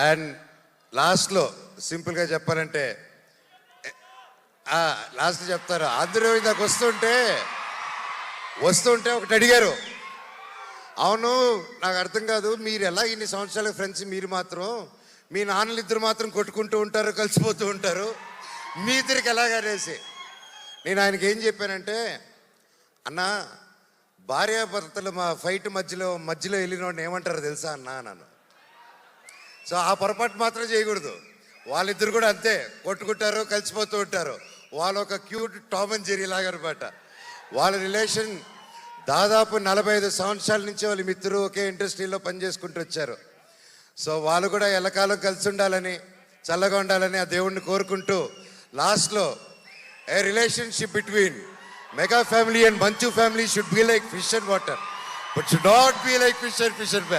And లాస్ట్లో సింపుల్గా చెప్పాలంటే లాస్ట్ చెప్తారు. అందరూ ఇందాక వస్తుంటే ఒకటి అడిగారు, అవును నాకు అర్థం కాదు, మీరు ఎలా ఇన్ని సంవత్సరాల ఫ్రెండ్స్, మీరు మాత్రం మీ నాన్నలు ఇద్దరు మాత్రం కొట్టుకుంటూ ఉంటారు, కలిసిపోతూ ఉంటారు, మీ ఇద్దరికి ఎలాగనేసి నేను ఆయనకి ఏం చెప్పానంటే, అన్న భార్యాభర్తలు మా ఫైట్ మధ్యలో వెళ్ళినోడిని ఏమంటారు తెలుసా అన్న నన్ను. సో ఆ పొరపాటు మాత్రం చేయకూడదు. వాళ్ళిద్దరు కూడా అంతే, కొట్టుకుంటారు, కలిసిపోతూ ఉంటారు. వాళ్ళు ఒక క్యూట్ టామ్ అండ్ జెర్రీ లాగా అనమాట. వాళ్ళ రిలేషన్ దాదాపు 45 సంవత్సరాల నుంచి వాళ్ళ మిత్రులు ఒకే ఇండస్ట్రీలో పనిచేసుకుంటూ వచ్చారు. సో వాళ్ళు కూడా ఎల్లకాలం కలిసి ఉండాలని, చల్లగా ఉండాలని ఆ దేవుణ్ణి కోరుకుంటూ లాస్ట్లో a relationship between mega family and Manchu family should be like fish and water, but should not be like fish and man.